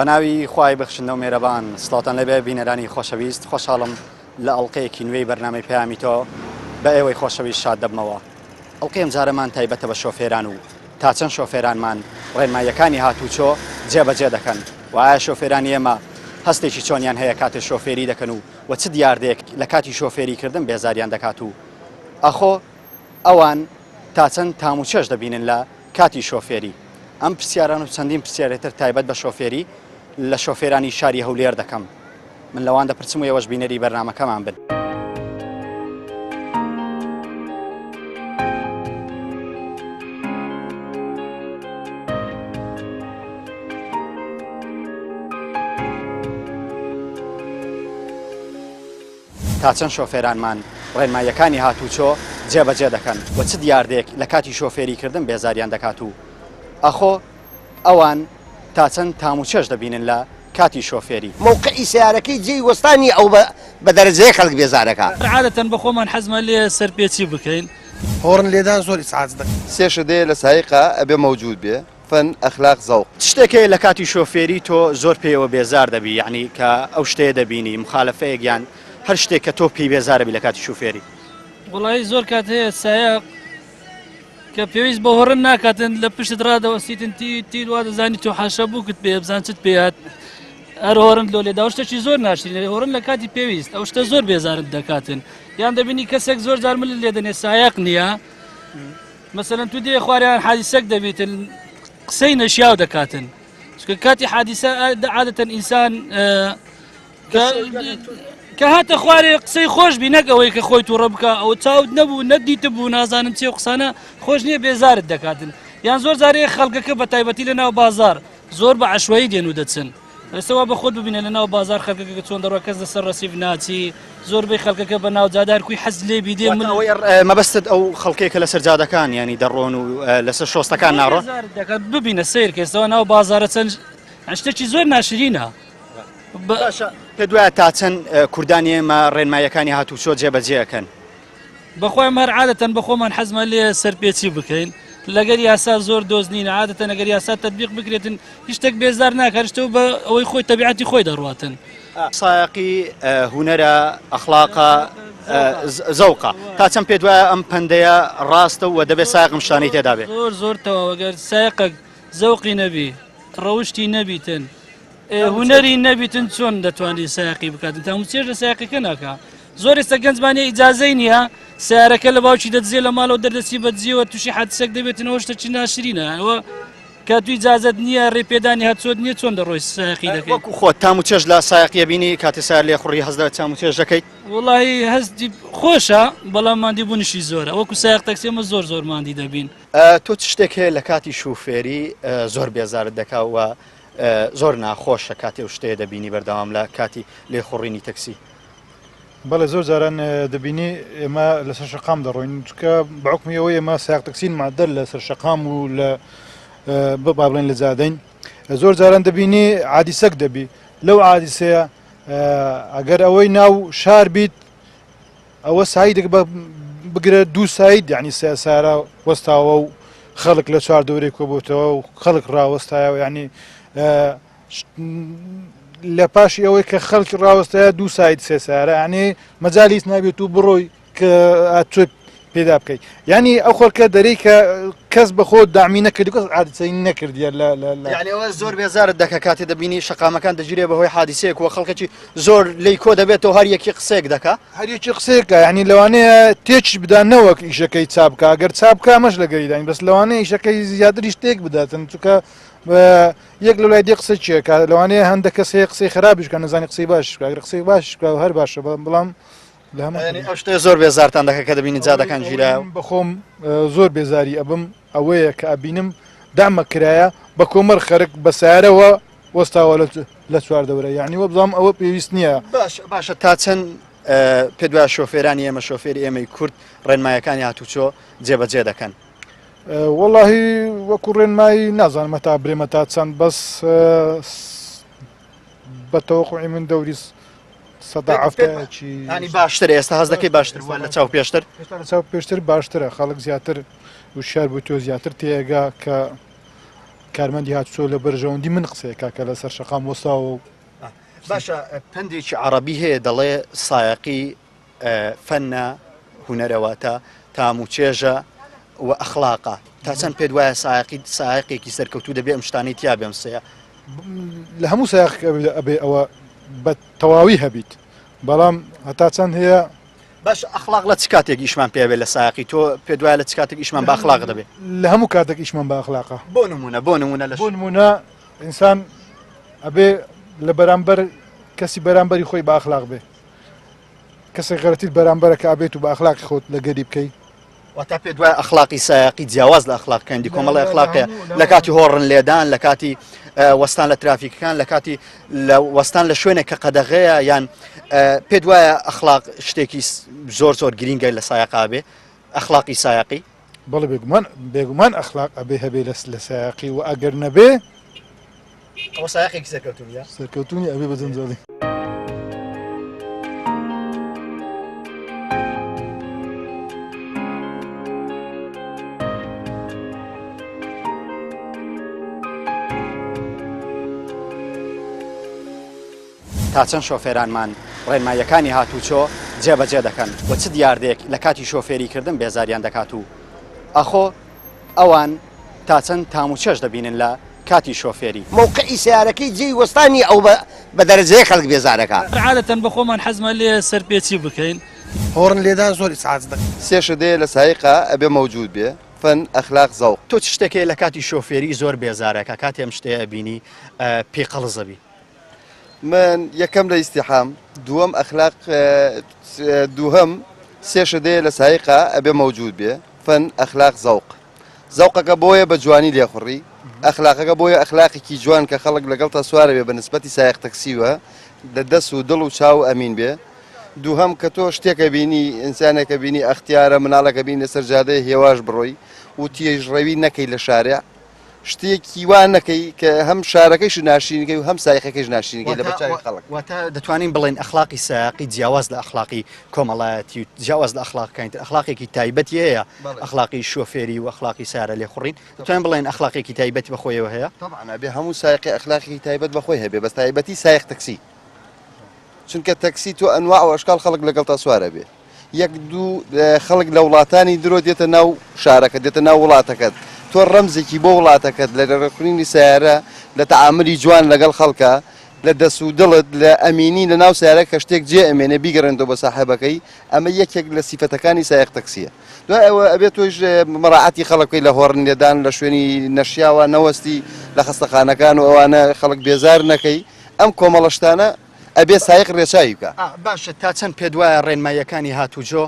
بەناوی خوای بەخشندە و مێرەبان سڵاتان لەبێ بینەرانی خۆشەویست خۆشحاڵم لە ئەڵلقەیەکی نوێی بەرنامەی پەیامی تۆ بە ئێوەی خۆشەویست شاد دەبمەوە. ئەڵلقەی ئەمجارەمان تایبەتە بە شۆفێران و تا چەند شۆفێرانمان ڕێنماییەکانی هاتوچۆ جێبەجێ دەکەن و ئایا شۆفێرانی ئێمە هەستێکی چۆنیان هەیە کاتێ شۆفێری دەکەن و چ دیاردەیەک لە کاتی شۆفێریکردن بێزاریان دەکات و ئەخۆ ئەوان تا چەند تام و چێژ دەبینن لە کاتی شۆفێری. ئەم پرسیاران و چەندین پرسیارێتر تایبەت بە شۆفێری لە شۆفێرانی شاری هەولێر دەکەم. من لەوان دەپرسم و ئێوەش بینەری بەرنامەکەمان بن. تا چەند شۆفێرانمان ڕێنماییەکانی هاتوچۆ جێبەجێ دەکەن و چ دیاردەیەک لە کاتی شۆفێریکردن بێزاریان دەکات و ئەخۆ ئەوان تا چەند تام و چێژ دەبینن لە کاتی شۆفێری. موقعی سیارەکەی جێی وەستانی ئەو بە دەرەجەی خەڵک بێزارەکە. عادەتەن بە خۆمان حەزمە لێ سەرپێچی بکەین. هۆڕن لێدان زۆر ئیسعاج دەکەن. سێشە دێ لە سایقا ئەبێ موجود بێ فەن ئەخلاق زەوق. شتێکەیە لە کاتی شۆفێری تۆ زۆر پێیەوە بێزار دەبی، یعنی کە ئەو شتەیە دەبینی مخالەفەیەک یان هەر شتێک کە تۆ پێی بێزارەبی لە کاتی شۆفێری. وڵی زۆر کات هەیە سایق کە پێویست بە هۆڕن ناکاتن لە پشت ڕادەوەسیتن تیر وا دەزانی تۆ حاشە بووکت پێ بزان چت پێات هەر هۆڕن لۆ لێدا شتێکی زۆر ناشرین هۆڕن لە کاتی پێویست ئەو شتە زۆر بێزارت دەکاتن. یان دەبینی کەسێک زۆر جار مل لێ دەنێ سایق نییە مەسەلەن تو دێ خواریان حادیسەک دەبێتن قسەی نەشیاو دەکاتن چکە کاتی حادیسە عادەتەن ئینسان کە هاتە خوارێ قسەی خۆش بی نەکەوەی کە خۆی تووڕە بکە ئەو چاوت نەبوو نەدیتە بوو نازانم چێ قسانە خۆش نییە بێزارت دەکاتن. یان زۆر جارەیە خەڵکەکە بە تایبەتی لە ناو بازار زۆر بە عەشوایی دێن و دەچن. ئێستاوا بە خۆت ببینە لە ناو بازار خەڵکەکە چۆن دەڕۆ کەس لەسەر ڕەسیف ناچی زۆربەی خەڵکەکە بە ناو جادار کوی حەز لێ بیدێ من مەبەستت ئەو خەڵکێکە لەسەر جادەکان ینی دەڕۆن و لەسەر شۆستەکان ناڕۆ دەکات ببینە سیر کەسەوە ناو بازارە چەند شتێکی زۆر ناشرینە. پێ دوایە تا چەند کوردانی ئێمە ڕێنماییەکانی هاتوچۆ جێبەجێەکەن. بەخۆیان هەر عادەتەن بە خۆمان حەزمە لێ سەرپێچی بکەین لەگەر یاسا زۆر دۆزنین عادەتەن ئەگەر یاسا تەطبیق بکرێتن هیچ شتێک بێزار ناکەشتەوە بە ئەوەی خۆی تەبیعەتی خۆی دەڕواتن. سایقی هونەرە ئەخلاقە زەوقە تا چەند پێ دوایە ئەم پەندەیە ڕاستە و دەبێت سایقم شتانەی تێدا بێت. زۆر تەواوەگەر سایقەک زەوقی نەبی ڕەوشتی نەبیتن هونەری نەبیتن چۆن دەتوانێت سایقی بکاتن تا چێژ لە سایقەکە ناکە. زۆر ئێستا گەنجمانێ ئیجازەی نییە سیارەکە لە باوکی دەدزێ لە ماڵەوە دەردەسی بەدزیەوە تووشی حادسەک دەبێتنەوە شتێکی ناشرینە ئەوە کە توی ئیجازەت نییە ڕێپێدانی هاتچۆت نییە چۆن دەڕۆی سایقی دەکەیت. وەکو خۆت تام و چێژ لە سایقیە بینی کاتێ سایار لێ خوڕی هەز دەوێت تام و چێژ دەکەیت؟ وڵی هەستی خۆشە بەڵام مادی بوونیشی زۆرە وەکو سایق تەکسی ئەمە زۆر مادی دەبین. تۆ چ شتێک هەیە لە کاتی شوفێری زۆر بێزارت دەکا و زۆر ناخۆشە کاتێ شتەیە دەبینی بەردەوام لە کاتی لێخوڕینی تەکسی؟ بەڵێ زۆر جاران دەبینی ئێمە لەسەر شەقام دەڕۆین چکە بەعکمی ئەوەی ئێمە سایق تەکسین مادەر لەسەر شەقام و لە با بڵێن لە زادەین زۆر جاران دەبینی عادیسەک دەبی لەو عادیسەیە ئەگەر ئەوەی ناو شار بیت ئەوە سایدێک بگرە دوو ساید یعنی سارە وەستاوە و خەڵک لە چوار دەورێک کۆبووتەوە و خەڵک ڕاوەستایە ینی لە پاشی ئەوەی کە خەڵکی ڕاوەستایە دوو ساید سێ سارە ینی مەجالیت نابێت و بڕۆی کە ئاتوێت پێدا بکەیت ینی ئەو خۆرکە دەرەی کە کەس بە خۆ دامی نەکردی کەس عادیسەی نەکردیە یعنی ئەوە زۆر بێزارت دەکە کاتێ دەبینی شەقامەکان دەگیرێ بەهۆی حادیسەیەک وە خەڵکەکی زۆر لی کۆ دەبێتەوە هەر یەکی قسەیەک دەکا هەر یەکی قسەیەکە ینی لەوانەیە تێچ بدا نەوەک ئیشەکەی چاپکە ئەگەر چاپکە مەش لەگەریداین بەس لەوانەیە ئیشەکەی زیاتری شتێک بداتن چونکە یەک لە لای دی قسە چیەکە لەوانەیە هەندێک کەس هەیە قسەی خراپیشکە نەزانی قسەی باش ئەگەر قسەی باش هەر باشە بەڵام ئەو شتێ زۆر بێزارتان دەکە کە دەبینی جادەکان ژیرا بەخۆم زۆر بێزاری ئەبم ئەوەیە کە ئەبینم دامە کرایە بە کۆمەر خەرک بە سیارەوە وەستاوە لە چوار دەورە یعنی وە بزانم ئەوە پێویست نییە. باشە تا چەند پێ دوای شۆفێرانی ئێمە شۆفێری ئێمەی کورد ڕێنمایەکانی هاتوچۆ جێبەجێ دەکەن؟ واللهی وەکو ڕێنمایی نازانم تا برێمە تا چەند بەس بەتەوەقعی من دەوری سەدا عەفتەیەکی ینی باشتر ئێستا هەز دەکەی باشتر وە لە چاو پێشتر لە چاو پێشتر باشترە خەڵک زیاتر وشار بوو تۆ زیاتر تێگا کە کارمەندی هاتوچۆ لە بەرژەوەندی من قسەیەکا کە لەسەر شەقام وەساوە باشە پندێکی عەرەبی هەیە دەڵێ سایەقی فەنە هونەرەواتە تاموچێژە و ئەخلاقە تا چەند پێت وایە سایەقێکی سەرکەوتوو دەبێ ئەم شتانەی تیا بێم سەیە لە هەموو سایق ئەبێ ئەوە بە تەواوی هەبیت بەڵام هەتا چەند هەیە باش ئەخلاق لە چ کاتێک ئیشمان پێوێت لە سایقی تۆ پێت وایە لە چ کاتێک ئیشمان بە ئەخلاق دەبێت لە هەموو کاتێک ئیشمان بە ئەخلاقە بۆ نمونە بۆ نمونە ئینسان ئەبێ لە بەرامبەر کەسی بەرامبەری خۆی بە ئەخلاق بێ کەسێک غەرەتیت بەرامبەرە کە ئابێت و بە ئەخلاقی خۆت لەگەری بکەی واتە پێت وایە ئەخلاقی سایقی جیاواز لە ئەخلاقەکەی کۆمەڵی ئەخلاقەیە لە کاتی هۆڕن لێدان لە کاتی وەستان لە ترافیکەکان لە کاتی لە وەستان لە شوێنێک کە قەدەغەیە یان پێت وایە ئەخلاق شتێکی زۆر گرینگە لە سایقا بێ ئەخلاقی سایقی بەڵێ بێگومان ئەخلاق ئەبێ هەبێ لە سایقی و ئەگەر نەبێ ئەوە سایقێکی سەرکەوتوویە سەرکەوتونی ئەبێ بە جەنجاڵی تا چەند شۆفێرانمان ڕێنماییەکانی هاتوچۆ جێبەجێ دەکەن بۆ چ دیاردێک لە کاتی شۆفێریکردن بێزاریان دەکات و ئەخۆ ئەوان تا چەند تاموچێش دەبینن لە کاتی شۆفێری موقعی سیارەکەی جێی وەستانی ئەو بە دەرەجەیە خەڵک بێزارەکە عادەتەن بە خۆمان حەزمان لێ سەرپێچی بکەین هۆڕن لێدان زۆر ئیسعات دەکەن سێشە دێ لە سایقا ئەبێ مەوجود بێ فەن ئەخلاق زەوق تۆ چ شتێکی لە کاتی شۆفێری زۆر بێزارەکە کاتێ ئەم شتەیە بینی پێقەڵزەبی من یەکەم لە ئیستیحام دووەم ئەخلاق دووهەم سێشە دێ لە سایقا ئەبێ مەوجود بێ فەن ئەخلاق زەوق زەوقەکە بۆیە بە جوانی لێخوڕی ئەخلاقەکە بۆیە ئەخلاقێکی جوان کە خەڵک لەگەڵ تا سوارە بێ بە نسبەتی سایق تەکسیوە لە دەست و دڵ و چاو ئەمین بێ دووهەم کە تۆ شتێکە بینی ئینسانێکە بینی ئەختیارە مناڵەکە بینی لەسەر جادەیە هێواش بڕۆی و تێژڕەوی نەکەی لە شارع شتێکی وان نەکەی کە هەم شارەکەیش ناشینەکەی و هەم سایقەکەیش ناشینەکەی لە بەچاوی خەڵک واتە دەتوانین بڵێن ئەخلاقی سایقی جیاواز لە ئەخلاقی کۆمەڵایەتی و جیاواز لە ئەخلاقەکانی ئەخلاقێکی تایبەتی هەیە ئەخلاقی شۆفێری و ئەخلاقی سارە لێخوڕین دەتوانین بڵێن ئەخلاقێکی تایبەتی بەخۆیەوە هەیە طبعا بێ هەموو سایقی ئەخلاقی تایبەت بەخۆی هەبێ بەس تایبەتی سایق تەکسی چونکە تەکسی تۆ ئەنواع و ئەشکال خەڵک لەگەڵ تا سوارە بێ یەک دوو خەڵک لە وڵاتانی درۆ دێتە ناو شارەکە دێتە ناو وڵاتەکەت تۆ ڕەمزێکی بۆ وڵاتەکەت لە ڕێکخستنی سیارە لە تەعاملی جوان لەگەڵ خەڵکە لە دەست و دڵت لە ئەمینی لە ناو سیارە کە شتێک جێ ئەمێنە بیگەڕێنەوە بە ساحەبەکەی ئەمە یەکێک لە سیفەتەکانی سایق تەکسیە دوای ئەوە ئەبێت تۆش مەراعەتی خەڵکەی لە هۆڕن لێدان لە شوێنی نەشیاوە نەوەستی لە خستەخانەکان و ئەوانە خەڵک بێزار نەکەی ئەم کۆمەڵەشتانە ئەبێ سایق ڕێچاوی بکە باشە تا چەند پێت وایە ڕێنماییەکانی هاتوچۆ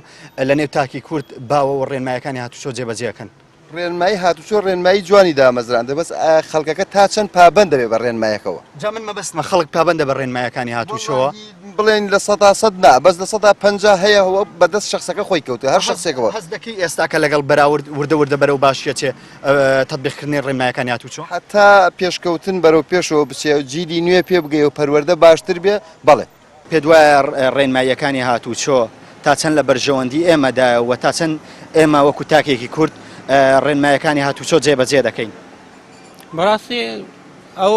لە نێو تاکی کورد باوە و ڕێنماییەکانی هاتوچۆ جێبەجێەکەن ڕێنمایی هاتوچۆ ڕێنمایی جوانی دامەزراندە بەس خەڵکەکە تا چەند پابند دەبێ بە ڕێنمایەکەوە جا من مەبەستمە خەڵک پابندە بە ڕێنماییەکانی هاتوچۆوە بڵێن لە 100 نا بەس لە 150 هەیە بەدەست شخصەکە خۆی کەوتە هەر شخصێکەوە هەست دەکەی ئێستاکە لەگەڵ بەراورد وردە بەرەو باشیەتێ تەطبیقکردنی ڕێنماییەکانی هاتوچۆ حتا پێشکەوتن بەرەو پێشەوە بچێ و جیلی نوێ پێ بگەی و پەروەردە باشتر بێ بەڵێ پێت وایە ڕێنماییەکانی هاتوچۆ تا چەند لە بەرژەوەندی ئێمەدایەوە تا چەند ئێمە وەکو تاکێکی کورد ڕێنماییەکانی هاتوچۆ جێبەجێ دەکەین بەڕاستی ئەو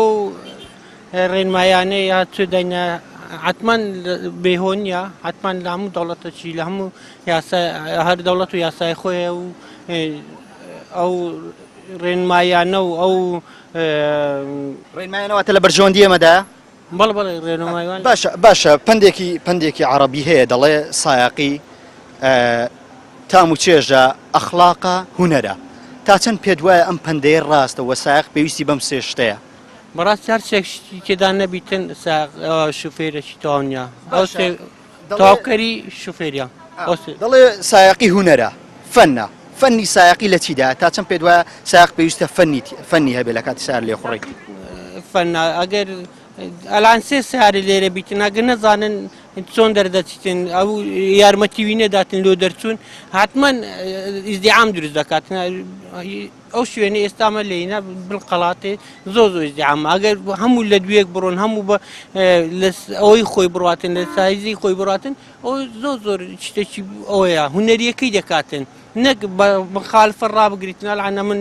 ڕێنمایانەی هاتوچۆ دەینە حتمان بێهۆنیە حتمان لە هەموو دەوڵەتەکی لە هەموو هەر دەوڵەت و یاسای خۆیە و ئەو ڕێنمایانە و ئەو ڕێنمایانەوەتە لە بەرژەوەندی ئێمەدایە بەڵ ڕێنمایوان باشە پندێکی عەرەبی هەیە دەڵێ سایقی تاموچێژە ئەخلاقە هونەرە تا چەند پێت وایە ئەم پندەیە ڕاستە وە سایق پێویستی بەم سێ شتەیە بەڕاستی هەر شتێکی تێدا نەبیتن شوفێرێکی تاوانیا تاوکەری شوفێریە دەڵێ سایقی هونەرە فەنە فەنی سایقی لە چیدا تا چەند پێت وایە سایق پێویستە فەنی هەبێ لە کاتی سار لێخوڕێت فەنە ئەگەر ئەلان سێ سیاری لێرە بیتن ئەگەر نەزانن چۆن دەردەچیتن ئەو یارمەتیوی نەداتن لۆ دەرچوون حتمما ئیزدیعام دروست دەکاتن ئەو شوێنە ئێستامە لێنە بڵقەڵاتێ زۆر ئیزدیعام ئەگەر هەموو لە دوێک بڕۆن هەموو بە ئەوەی خۆی بڕاتن لە سایزی خۆی بڕاتن ئەو زۆر شتێکی ئەوەیە هونەریەکەی دەکاتن نەک مخالف ڕابگریتن لەعانە من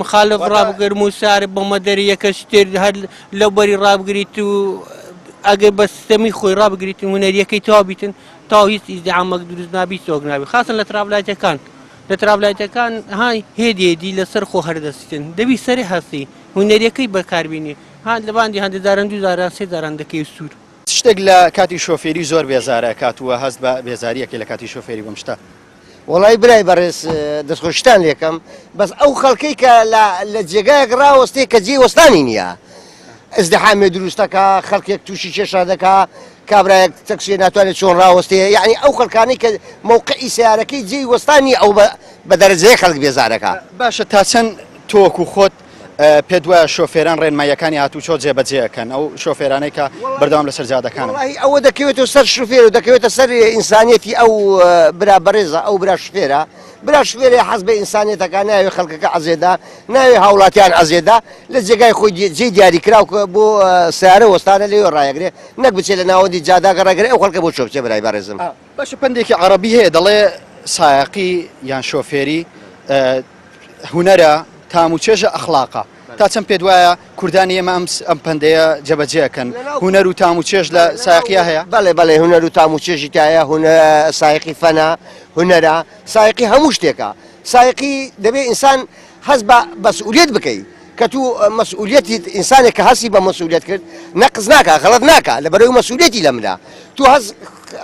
مخالف ڕابگەرم و سارە بە مەدەریەکە شتێر هەر لەو بەری ڕابگریت و ئەگەر بە سیستەمی خۆی ڕابگریتن هونەریەکەی تەواو بیتن تاو هیچ ئیزدیعامەک دروست نابی سۆک نابی خاصن لە تراڤلایەتەکان لە تراڤلایەتەکان های هێدێدی لەسەر خۆ هەردەستن دەبی سەری هەستی هونەریەکەی بەکاربینی هاان لە باندی هەندێداران دوزاران سێداران دەکەی سوور شتێک لە کاتی شۆفێری زۆر بێزارە کاتووە هەست بە بێزاریەکە لە کاتی شۆفێری بۆم شتە وڵی برای بەڕێز دەستخۆشتان لێکم بەس ئەو خەڵکەی کە لە جێگایەک ڕاوەستێ کە جێ وەستانی نییە ئەزدحامێ دروستەکە خەڵکێک تووشی کێشا دەکا کابراایەک تەکسێ ناتوانێت چۆن ڕاوەستێ یعنی ئەو خەڵکانەی کە مووقعی سیارەکەی جێی وەستانی ئەو بە دەرەجەیە خەڵک بێزارەکە باشە تا چەند تۆک و خۆت پێت وایە شۆفێران ڕێنمایەکانی هاتوچۆ جێبەجێەکەن ئەو شۆفێرانەی کە بەردەوام لەسەر جادەکان ئەوە دەکەوێتەوە سەر شوفێر و دەکەوێتە سەر ئینسانیەتی ئەو برا بەڕێزە ئەو برا شوفێرە برا شوێرە حەز بە ئینسانیەتەکە ناوێ خەڵکەکە عەزێدا ناوێ هاوڵاتیان عەزێدا لە جێگای خۆی جێ دیاری کراوکە بۆ سیارە وەستانە لێوە ڕایەگرێ نەک بچێت لە ناوەندی جاداگە ڕێگرێ ئەو خەڵکە بۆ چۆ بچێ برای بەڕێزم باشە پندێکی عەرەبی هەیە دەڵێ سایەقی یان شۆفێری هونەرە تاموچێژە ئەخلاقە تا چەند پێت وایە کوردانی ئێمە ئەم پندەیە جێبەجێەکەن هونەر و تاموچێژ لە سایەقیە هەیە بەڵێ بەڵێ هونەر و تاموچێژی تایە سایەقی فەنە هونەرە سایەقی هەموو شتێکە سایەقی دەبێت ئینسان هەست بە مەسئولیت بکەیت کە تو مەسئولیەتی ئینسانێک کە هەستی بە مەسئولیت کرد نەقز ناکە غەڵەت ناکە لەبەرەوەی مەسئولیەتی لە منە تو هەز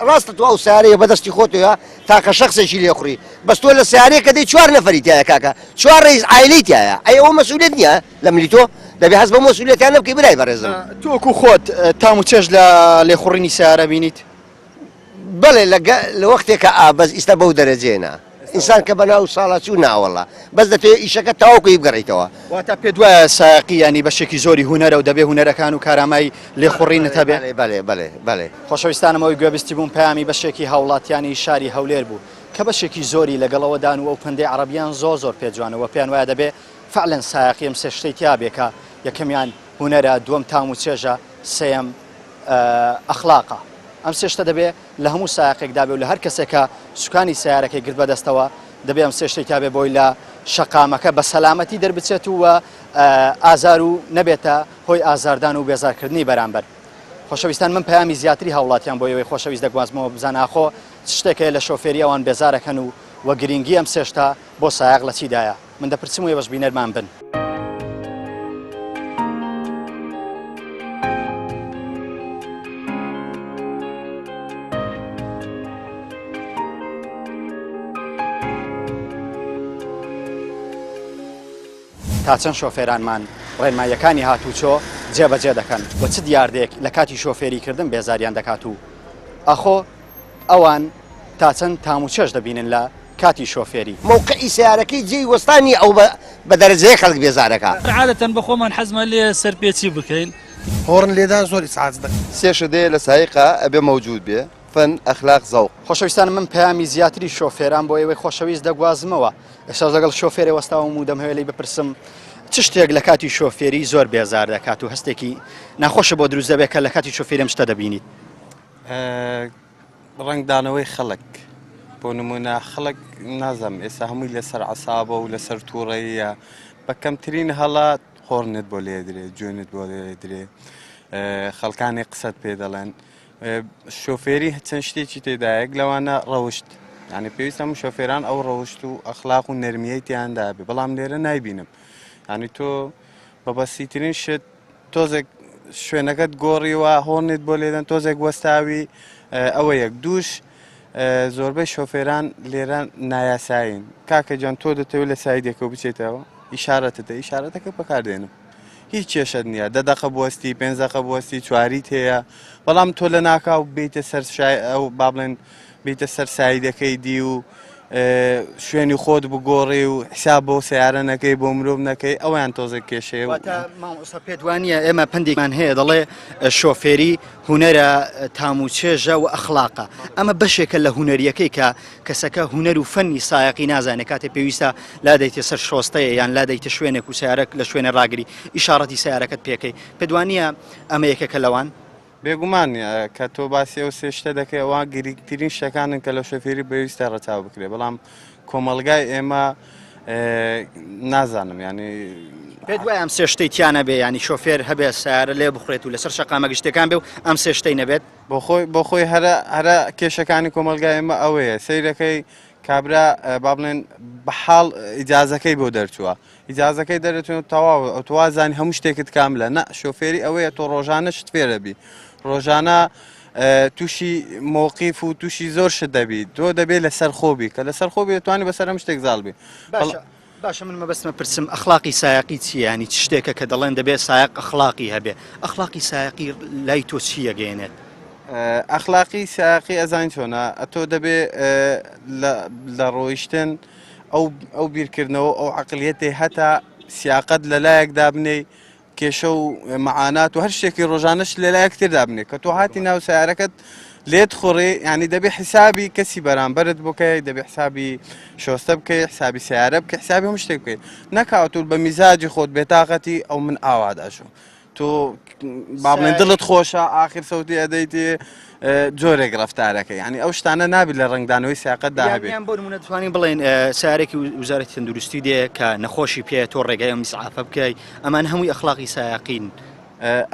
ڕاستە تو ئەو سیارەیە بەدەستی خۆتەوە تاکە شخصێکی لێخوڕی بەس تۆ لە سیارەیە کە دەی چوار نەفەری تایە کاکە چوار ڕێز عایلەی تایە ئەوە مەسئولیت نییە لە ملی تۆ دەبێت هەست بە مەسئولیەتیان بکەی برای بەڕێزم تۆکو خۆت تاموچێژ لە لێخوڕینی سیارە بینیت بەڵێ لە وەختێکە ئابەز ئیستا بەو دەرەجێنە ئینسان کە بەناو ساڵات چوو ناوەڵە بەس دەتوێت ئیشەکە تاواکۆی بگەڕیتەوە واتە پێت وایە سایەقی ینی بەشێکی زۆری هونەرە و دەبێ هونەرەکان و کارامای لێخوڕینت هەبێ بەڵێ خۆشەویستانەوەی گوێبستی بووم پەیامی بەشێکی هاوڵاتیانی شاری هەولێر بوو کە بەشێکی زۆری لەگەڵەوەدان و ئەو پندەی عەرەبیان زۆر پێجوانەوە پێیان وایە دەبێ فعلەن سایەقی ئەم سێ شتەی تیا بێکە یەکەمیان هونەرە دووەم تاموچێژە سێەم ئەخلاقە ئەم سێ شتە دەبێ لە هەموو سایەقێکدا بێ و لە هەر کەسێکە سوکانی سیارەکەی گرت بەدەستەوە دەبێ ئەم سێ شتێک تا بێ بۆی لە شەقامەکە بە سەلامەتی دەربچێت و ئازار و نەبێتە هۆی ئازاردان و بێزارکردنی بەرامبەر خۆشەویستان من پەیامی زیاتری هاوڵاتیان بۆ ئەوەی خۆشەویست دەگوازمەوە بزاناخۆ شتێکە لە شۆفێری ئەوان بێزارەکەن و وە گرنگی ئەم سێشتا بۆ سایەق لە چیدایە من دەپرسم و ێوەش بینەرمان بن تا چەند شۆفێرانمان ڕێنمایەکانی هاتوچۆ جێبەجێ دەکەن بۆ چ دیاردێک لە کاتی شۆفێریکردن بێزاریان دەکات و ئەخۆ ئەوان تا چەند تاموچێژ دەبینن لە کاتی شۆفێری مووقعی سیارەکەی جێی وەستانی ئەو بە دەرەجەیە خەڵک بێزارەکە عادەتەن بە خۆمان حەزمە لێ سەرپێچی بکەین هۆرن لێدان زۆر ئیسعاج دەکەن سێشە دێ لە سایقا ئەبێ مەوجود بێ فەن ئەخلاق زەوق خۆشەویستان من پەیامی زیاتری شۆفێران بۆ ئێوەی خۆشەویست دەگوازمەوە ئێستا لەگەڵ شۆفێرێ وەستاوم و دەمهوێ لێی بپرسم چ شتێک لە کاتی شۆفێری زۆر بێزار دەکات و هەستێکی ناخۆشە بۆ دروست دەبێت کە لە کاتی شۆفێریم شتە دەبینیت ڕنگدانەوەی خەڵک بۆ نمونە خەڵک نازەم ئێستا هەمووی لەسەر عەسابە و لەسەر تووڕەیە بە کەمترین هەڵات خۆڕنت بۆ لێ درێ جوێنت بۆ لێ درێ خەڵکانی قسەت پێ دەڵێن شۆفێری چەند شتێکی تێدایەک لەوانە ڕەوشت یعنی پێویستە هەموو شۆفێران ئەو ڕەوشت و ئەخلاق و نەرمیەی تیاندا بێ بەڵام لێرە نایبینم ینی تۆ بەبەستیترین شت تۆزێک شوێنەکەت گۆڕیوە هۆڕنت بۆ لێدەن تۆزێک وەستاوی ئەوە یەک دووش زۆربەی شۆفێران لێرە نایاساین کاکە جان تۆ دەتەوێت لە سایدێکە و بچێتەوە ئیشارەتە ئیشارەتەکە بەکاردێنم هیچ کێشت نییە 10 دقە بوەستی 5 دقە بوەستی چواریت هەیە بەڵام تۆ لە ناکاو بیتە سەر ئەو با بڵێن بیتە سەر سایدەکەی دی و شوێنی خۆت بگۆڕی و حساب بۆ سیارە نەکەی بۆ مرۆڤ نەکەی ئەویان تۆزە کێشەیە مامۆستا پێت وانە ئێمە پندێکمان هەیە دەڵێ شۆفێری هوەرە تاموچێژە و ئەخلاقە ئەمە بەشێکە لە هوەریەکەی کە کەسەکە هوەر و فەنی سایقی نازانێت کاتێک پێویستە لادەیتە سەر شۆستەیە یان لادەیتە شوێنێک و سیارەك لە شوێنە ڕاگری ئیشارەتی سیارەکەت پێکەی پێدوانە ئەمە یەکێکە لەوان بێگومان کە تۆ باسی ئەو سێشتە دەکەی ئەوە گریکترین شتەکانن کە لە شۆفێری بەویستە ڕەچاو بکرێ بەڵام کۆمەلگای ئێمە نازانم ینی پێت وایە ئەم سێشتەی تیانە بێ ینی شۆفێر هەبێ سیارە لێ بخڕێت و لەسەر شەقامە گشتەکان بێ و ئەم سێشتەی نەبێت بۆ خۆی هەرە کێشەکانی کۆمەلگای ئێمە ئەوەیە سەیرەکەی کابرا با بڵێن بە حاڵ ئیجازەکەی بۆ دەرچووە ئیجازەکەی دەرەچێت تەواو ئەو توازانی هەموو شتێکت کاملە نە شۆفێری ئەوەیە تۆ ڕۆژانە شت فێرەبی ڕۆژانە تووشی مۆقیف و تووشی زۆر شت دەبی تۆ دەبێت لەسەر خۆبی کە لەسەر خۆبی دەتوانانی بەسەر ئەم شتێک زاڵبی باشە من مەبەستمە پرسم ئەخلاقی سایقی چیە ینی چ شتێکە کە دەڵێن دەبێت سایق ئەخلاقی هەبێ ئەخلاقی سایقی لای تۆ چی ئەگەێنێت ئەخلاقی سایقی ئەزان چۆنە ئەتۆ دەبێ لە ڕۆیشتن ئەو بیرکردنەوە ئەو عقلیەتی هەتا سیاقەت لەلایەکدا بنێ کێشە و مەعانات و هەر شتێکی ڕۆژانەش لەلایەکتردا بنێ کە تۆ هاتی ناو سیارەکەت لێت خوڕێ ینی دەبێ حسابی کەسی بەرامبەرت بکەی دەبێ حسابی شۆستە بکەی حسابی سیارە بکە حسابی هەموو شتێک بکەیت نەکاتور بە میزاجی خۆت بێتاقەتی ئەو من ئاواداشو تۆ با بڵێن دڵت خۆشە ئاخر سەوتی ئەدەیتێ جۆرێک ڕەفتارەکە ینی ئەو شتانە نابی لە ڕنگدانەوەی سیاقەتدا هەبێت بۆ نمونە دەتوانین بڵێن سیارێکی وزارەتی تەندروستی دێ کە نەخۆشی پێ تۆ ڕێگای ئەو میسعافە بکەی ئەمان هەمووی ئەخلاقی سایقین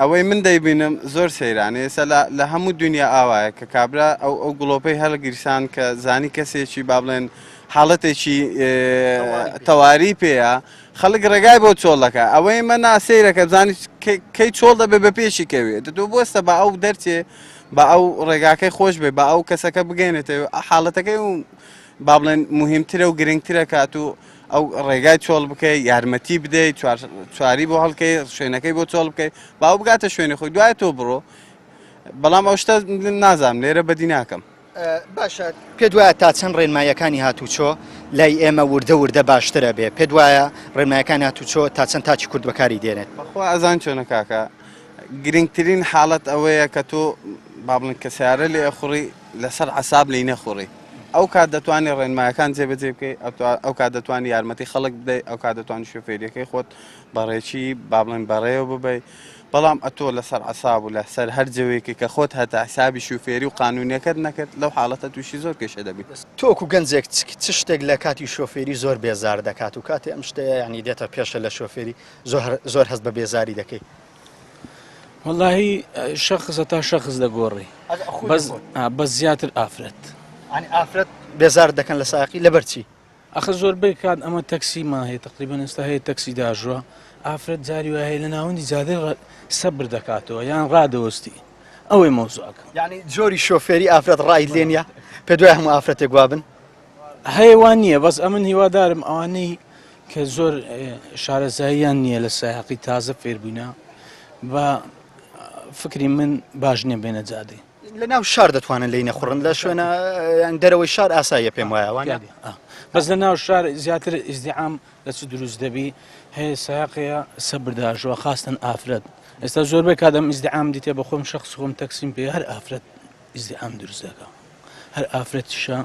ئەوەی من دەیبینم زۆر سەیرانە ئێستا لە هەموو دنیا ئاوایە کە کابرا ئەو گڵۆپەی هەڵگیرسان کە زانی کەسێکی با بڵێن حاڵەتێکی تەواری پێەیە خەڵک ڕێگای بۆ چۆڵەکە ئەوەی مە ناسەیرەکە بزانانی کەی چۆڵ دەبێ بە پێشی کەوێت تۆ بۆستە بە ئەو دەرچێ بە ئەو ڕێگاکەی خۆش بێ بە ئەو کەسەکە بگەێنێتەوە حاڵەتەکەی و با بڵێن مهمترە و گرنگترە کات و ئەو ڕێگای چۆڵ بکەی یارمەتی بدەیت چواری بۆ هەڵکەی شوێنەکەی بۆ چۆڵ بکەیت باو بگاتە شوێنی خۆی دوای تۆ بڕۆ بەڵام ئەو شتە نازانم لێرە بەدی ناکەم باشە پێت وایە تا چەند ڕێنمایەکانی هاتوچۆ لای ئێمە وردە وردە باشترە بێ پێت وایە ڕێنمایەکانی هاتوچۆ تا چەند تاچی کورد بەکاری دێنێت بەخوا ئەزان چۆنە کاکە گرنگترین حاڵەت ئەوەیە کە تۆ با بڵێن کە سیارە لێ ئەخوڕی لەسەر عەساب لێی نەخوڕی ئەو کات دەتوانێت ڕێنمایەکان جێبەجێ بکەیت ئەو کات دەتوانانی یارمەتی خەڵک بدەیت ئەو کات دەتوانانی شۆفێریەکەی خۆت بەڕێکی با بڵێن بەڕێوە ببەیت بەڵام ئەتۆ لەسەر عەساب و لەسەر هەر جەوەیەکی کە خۆت هەتا حسابی شوفێری و قانونیەکەت نەکرد لەو حاڵەتە تووشی زۆر کێشە دەبیت تۆکو گەنجێک چ شتێک لە کاتی شۆفێری زۆر بێزار دەکات و کاتێ ئەم شتەیە ینی دێتە پێشە لە شۆفێری زۆر هەست بە بێزاری دەکەی واللهی شخص تا شخص دەگۆڕی بەس زیاتر ئافرەت ئافرەت بێزار دەکەن لە ساقی لەبەرچی ئەخە زۆربەی کات ئەمە تەکسی ما هەیە تقریبا ئێستا هەیە تەکسی داژوە ئافرەت جاری وایە لە ناوەندی زیادر سەبر دەکاتەوە یان ڕادەوەستی ئەوەی مۆزوعەکە یعنی جۆری شۆفێری ئافرەت ڕای لێنە پێ دوای هەموو ئافرەتێک گوابن هەیەوان نییە بەس ئەمن هیوادارم ئەوانەی کە زۆر شارەزاییان نییە لە سایقی تازە فێربووینە بە فکری من باش نییە بێنە جادەی لە ناو شار دەتوانن لی نەخڕن لە شوێنە دەرەوەی شار ئاساییە پێم وایە بەس لە ناو شار زیاتر ئیزدیعام لە چ دروست دەبی هەیە سایقەیە سەبرداژوە خاستن ئافرەت ئێستا زۆربەی کادەم ئیزدیعام دیتێ بە خۆم شخص خۆم تەکسیم پێ هەر ئافرەت ئیزدیعام دروست دەکە هەر ئافرەتیشە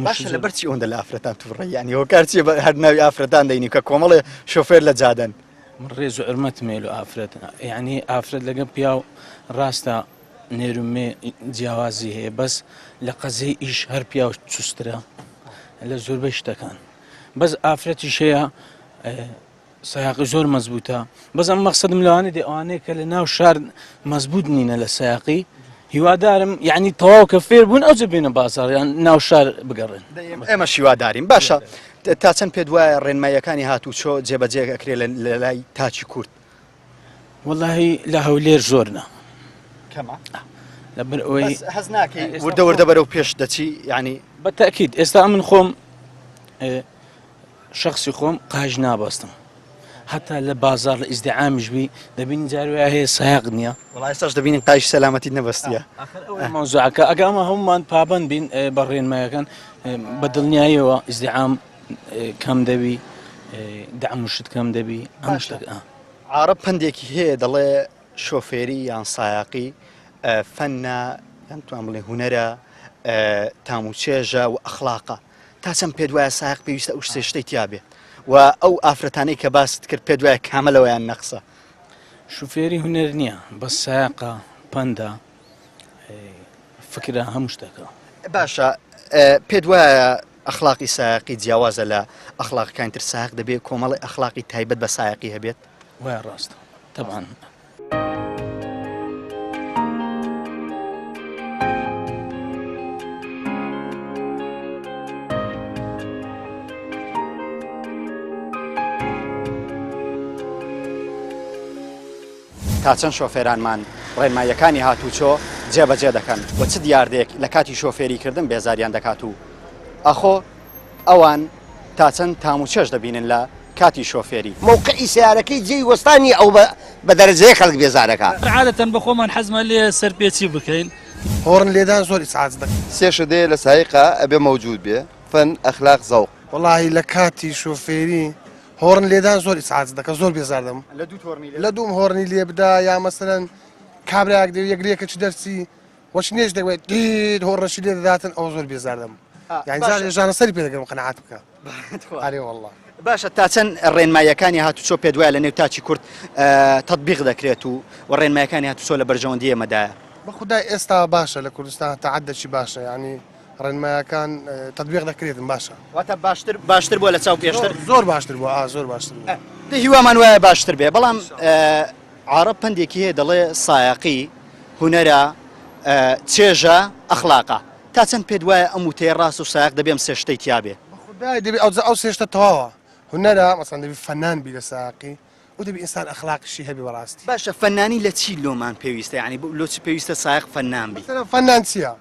باشە لەبەرچی ئەوەندە لە ئافرەتان تووڕێ ینی هۆکارچیە هەر ناوی ئافرەتان دەینی کە کۆمەڵێ شۆفێر لە جادەن من ڕێز و ئەرمەت مێل و ئافرەت یعنی ئافرەت لەگەڵ پیا و ڕاستە نێرومێ جیاوازی هەیە بەس لە قەزەی ئیش هەر پیا و چوسترە لە زۆربەی شتەکان بەس ئافرەتیش هەیە سایقی زۆر مەزبوطە بەس ئەم مەقسەدم لەوانێ دێ ئەوانەیە کە لە ناو شار مەزبوط نینە لە سایقی هیوادارم یعنی تەواو کە فێر بوون ئەوجە بێنە بازاڕ یان ناو شار بگەڕێن ئێمە شیوادارین باشە تا چەند پێ دوایە ڕێنمایەکانی هاتوچۆ جێبەجێ ئەکرێ لە لای تاچی کورد وەڵاهی لە هەولێر زۆرنە لەبەر ئەوەی هەز ناکەی وردە وردە بەرەو پێش دەچی ینی بەتەکید ئێستا من خۆم شخصی خۆم قاژ نابەستم حتا لە بازار لە ئیزدعامیش بی دەبینی جاروای هەیە سایق نییە وڵای سەش دەبینین قایش سەلامەتی نەبەستیە مۆزوعەکە ئەگەمە هەمومان پابند بین بە ڕێنمایەکان بە دڵنیاییەوە ئیزدعام کەم دەبی دعموشت کەم دەبی ئەم شتەکە عارە پندێکی هەیە دەڵێ شۆفێری یان سایاقی فەنە یان توان بڵێ هونەرە تاموچێژە و ئەخلاقە تا چەند پێ دوایە سایق پێویستە ئەو شتەی تیا بێت و ئەو ئافرەتانەی کە باست کرد پێ دوایە کامەلەوەیان نەقسە شوفێری هونەر نییە بە سایقە پەندە فکرە هەموو شتەکە باشە پێ دوایە ئەخلاقی سایقی جیاوازە لە ئەخلاقەکانی تر سایق دەبێت کۆمەڵی ئەخلاقی تایبەت بە سایقی هەبێت وای ڕاستە تەبان تا چەند شۆفێرانمان ڕێنماییەکانی هاتوچۆ جێبەجێ دەکەن و چ دیاردێک لە کاتی شۆفێریکردن بێزاریان دەکات و ئەخۆ ئەوان تا چەند تاموچێش دەبینن لە کاتی شۆفێری مووقعی سیارەکەی جێی وەستانی ئەو بە دەرەجەیە خەڵک بێزارەکە عادەتەن بە خۆمان حەزمە لێ سەرپێچی بکەین هۆڕن لێدان زۆر ئیسعاج دەکەن سێشە دێ لە سایقا ئەبێ مەوجود بێ فەن ئەخلاق زەوق وەڵاهی لە کاتی شۆفێری هۆڕن لێدان زۆر ئیسعاج دەکە زۆر بێزاردەم لە دوم هۆڕنی لێ بدا یا مەسەرەن کابراک دەوێت یەکرێکە چ دەرچی وەچ نێش دەوێت دیت هۆڕەشی لێ دەداتن ئەو زۆر بێزاردەم یعنی ژانە سەری پێ دەگەم قەنەعات بکە ئارێ وەڵڵا باشە تا چەند ڕێنماییەکانی هاتوچۆ پێ دوایە لە نێو تاچی کورد تەطبیق دەکرێت و ڕێنماییەکانی هاتوچۆ لە بەرژەوەندی ئێمەدایە بە خودای ئێستا باشە لە کوردستان تا عەدەکی باشە یعنی ڕێنماییەکان تەطبیق دەکرێتن باشە واتە باشتر بووە لە چاو پێشتر زۆر باشتر بووە زۆر باشتر بووە هیوامان وایە باشتر بێ بەڵام عارە پندێکی هەیە دەڵێ سایقی هونەرە چێژە ئەخلاقە تا چەند پێ دوایە ئەم وتەیە ڕاست و سایق دەبێم سێ شتەی تیا بێ خدای دەبێت ئەو سێشتە تەواوە هونەرە مەسەڵەن دەبێت فەنان بی لە سایقی و دەبێت ئینسان ئەخلاقیشی هەبێ بەڕاستی باشە فەنانی لە چی لۆمان پێویستە یعنی لۆ چی پێویستە سایق فەنان بی فەنان چییە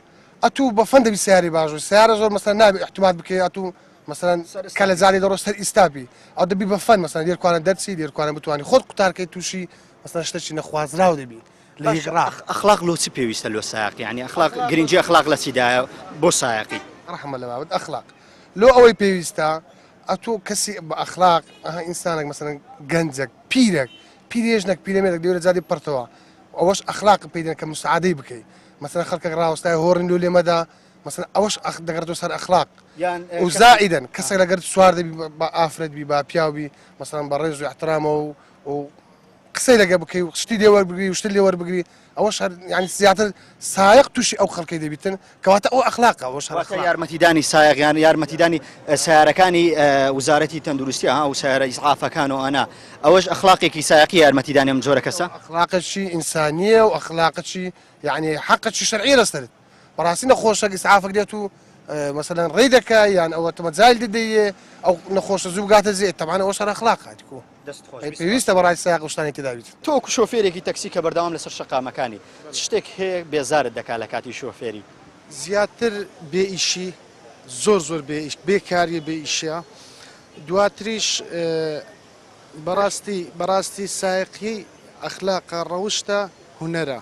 ئەتوو بە فەن دەبی سیاری باش سیارە زۆر مەسەڵەن نابێت احتیمات بکەی ئەتوو مەسەڵەن کە لە جاری دەڕۆ سەر ئیستاپی ئەو دەبی بە فەن مەسەڵەن لێرکوانە دەرچی لێرکوانە بتوانانی خۆت قوتارکەی تووشی مەسەڵەن شتێکی نەخوازراو دەبی ئەخلاق لۆ چی پێویستە لۆ سایق یعنی ئەخلاق گرنگی ئەخلاق لە چیدایە بۆ سایقی ڕەحمە لە باوت ئەخلاق لۆ ئەوەی پێویستە ئەتۆ کەسی بە ئەخلاق ئینسانێک مەسەڵەن گەنجێک پیرێک پیرێژنێک پیرەمێرێک دەوێت زادی پڕتەوە ئەوەش ئەخلاق پێدەن کە مساعدەی بکەیت مەسەڵەن خەڵکێک ڕاوەستای هۆڕن لۆ لێمەدا مەسەڵەن ئەوەش دەگەڕێتەوە سەر ئەخلاق و زائیدەن کەسێک لەگەر سوار دەبی بە ئافرەت بی با پیاوبی مەسەڵەن بە ڕێز و احترامەوە و قسەی لەگە بکەی و شتی لێ وەربگری و شتی لێ وەربگری ئەوەش یعنی زیاتر سایق تووشی ئەو خەڵکەی دەبیتن کەواتە ئەو ئەخلاقە ئەوەش یارمەتیدانی سایقیان یارمەتیدانی سیارەکانی وزارەتی تەندروستی و سیارە ئیسعافەکان و ئەنا ئەوەش ئەخلاقێکی سایقی یارمەتیدانی ئەم جۆرە کەسە ئەخلاقەکی ئینسانیە و ئەخلاقەکی یعنی حەقەکی شەرعی لەسەرت بەڕاستی نەخۆشەک ئیسعافەک دێت و مثلا ڕێ دەکە یان ئەوە تەمەجای دەدەیە ئەو نەخۆشە زوو گاتە زێت تەمانە ئەوە شەر ئەخلاقاتیکۆ پێویستە بەڕای سایق شتانی تێدابیت تۆکو شۆفێرێکی تەکسی کە بەردەوام لەسەر شەقامەکانی شتێک هەیە بێزارت دەکات لە کاتی شۆفێری زیاتر بێئیشی زۆر بێکاریە بێئیشە دواتریش بەڕاستی سایقی ئەخلاقە ڕەوشتە هونەرە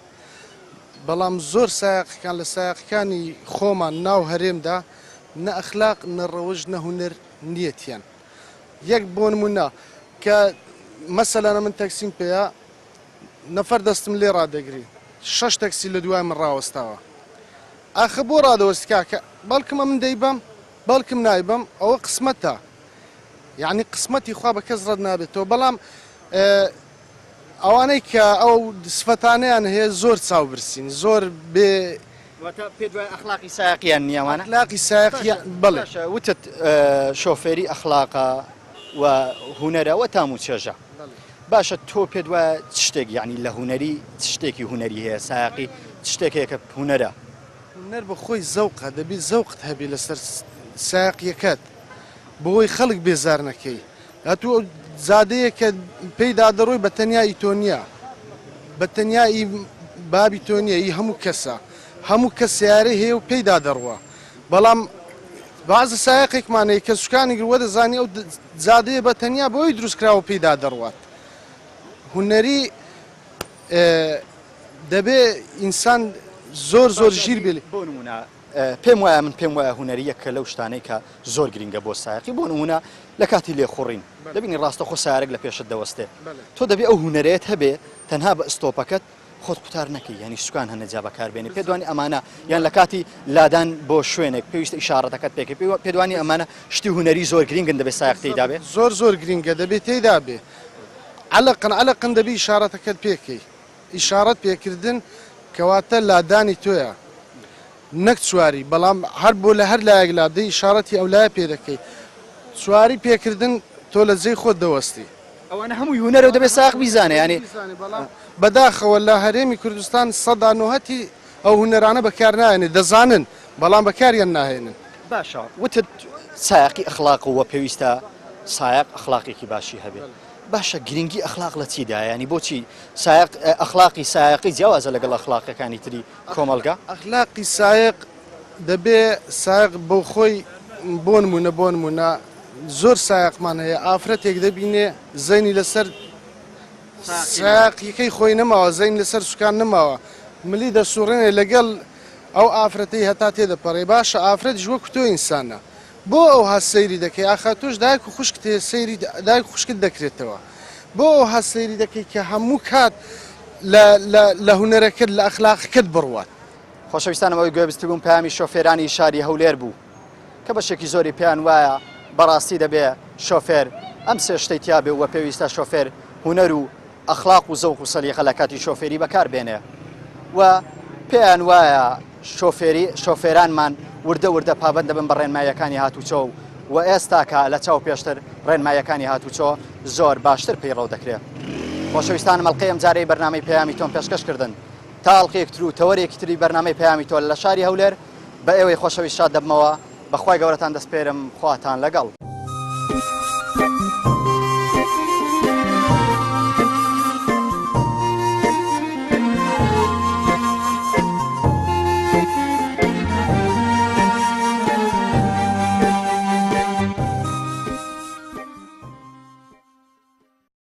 بەڵام زۆر سایقەکان لە سایقەکانی خۆمان ناو هەرێمدا نە ئەخلاق نە ڕەوژ نە هونەر نیەتیان یەک بۆ نمونە کە مەسەلەنە من تەکسیم پێەیە نەفەر دەستم لێ ڕادەگری 6 تەکسی لە دوای من ڕاوەستاوە ئاخە بۆ ڕادەوەستکا کە بەڵکمە من دەیبم بەڵکم نایبم ئەوە قسمەتە یعنی قسمەتی خوا بە کەس ڕەت نابێتەوە بەڵام ئەوانەی کە ئەو سفەتانیان هەیە زۆر چاوبرسین زۆر بێ پێ دوای ئەخلاقی سایقیان نییەوانە ئەخلاقی سایقیان بەڵێ وتت شۆفێری ئەخلاقە و هونەرەوە تام و چێژە باشە تۆ پێ دوای شتێک یعنی لە هونەری شتێکی هونەری هەیە سایقی شتێک هەیە کە هونەرە هونەر بە خۆی زەوقە دەبێت زەوقت هەبێ لەسەر سایقیەکەت بۆی خەڵک بێزار نەکەی هاتووە زادەیە کە پێیدا دەڕۆی بە تەنیایی تۆ نییە بە تەنیایی بابی تۆ نییە هی هەموو کەسە هەموو کەس سیارەی هەیە و پێیدا دەڕوە بەڵام باز سایقێکمانەیە کە سوکانی گروە دەزانی ئەو زادەیە بە تەنیا بۆی دروستکراوە پێیدا دەڕوات هونەری دەبێ ئینسان زۆر ژیر بێ بۆ نمونە پێم وایە پێم وایە هونەریە کە لەو شتانەی کە زۆر گرنگە بۆ سایقی بۆ نمونە لە کاتی لێخوڕین دەبینی ڕاستەخۆ سیارێک لە پێشت دەوەستێ تۆ دەبێ ئەو هونەرێت هەبێ تەنها بە ئستۆپەکەت خۆت قوتار نەکەی ینی سوکان هەنەجا بەکاربێنی پێدوانی ئەمانە یان لە کاتی لادان بۆ شوێنێک پێویستە ئیشارەتەکەت پێکە پێدوانی ئەمانە شتی هونەری زۆر گرنگن دەبێت سایق تێیدا بێ زۆر گرنگە دەبێت تێیدا بێ عەلەقەن دەبێ ئیشارەتەکەت پێکەی ئیشارەت پێکردن کەواتە لادانی تۆیە نەک سواری بەڵام هەر بۆ لە هەر لایەک لادەی ئیشارەتی ئەو لایە پێ دەکەی سواری پێکردن تۆ لە جێی خۆت دەوەستی ئەوانە هەمووی هونەرە دەبێت سایق بیزانێ ینی بەداخەوە لە هەرێمی کوردستان سەدا نۆهەتی ئەو هونەرانە بەکار نایێنێ دەزانن بەڵام بەکاریان ناهێنن باشە وتت سایقی ئەخلاقەوە پێویستە سایق ئەخلاقێکی باشی هەبێت باشە گرنگی ئەخلاق لە چیدا ینی بۆچی سایق ئەخلاقی سایقی جیاوازە لەگەڵ ئەخلاقەکانی تری کۆمەلگا ئەخلاقی سایق دەبێ سایق بەو خۆی بۆ نمونە زۆر سایقمان هەیە ئافرەتێک دەبینێ زەینی لەسەر سایقیەکەی خۆی نەماوە زەین لەسەر سوکان نەماوە ملی دەسوڕێنێ لەگەڵ ئەو ئافرەتەی هەتا تێدەپەڕێ باشە ئافرەتیش وەکو تۆ ئینسانە بۆ ئەو هەست سەیری دەکەی ئاخا تۆش دایک و خوشک سەیری دایک و خوشکت دەکرێتەوە بۆ ئەو هەست سەیری دەکەی کە هەموو کات لە هونەرەکەت لە ئەخلاقەکەت بڕوات خۆشەویستانم ئەوەی گوێبیستی بووم پامی شۆفێرانی شاری هەولێر بوو کە بەشێکی زۆری پێیان وایە بەڕاستی دەبێ شۆفێر ئەم سێ شتەی تیا بێ وە پێویستە شۆفێر هونەر و ئەخلاق و زەوق و سەلیقە لە کاتی شۆفێری بەکاربێنێ و پێیان وایە شۆفێرانمان وردە پابند دەبن بە ڕێنمایەکانی هاتوچۆ و ئێستا کە لە چاو پێشتر ڕێنمایەکانی هاتوچۆ زۆر باشتر پێیڕەو دەکرێت خۆشەویستانم ئەڵقەی ئەم جارەی بەرنامەی پەیامی تۆم پێشکەشکردن تا ئەڵقەیەک تر و تەوەرێکی تری بەرنامەی پەیامی تۆ لە شاری هەولێر بە ئێوەی خۆشەویست شاد دەبمەوە بەخوای گەورەتان دەسپێرم خواتان لەگەڵ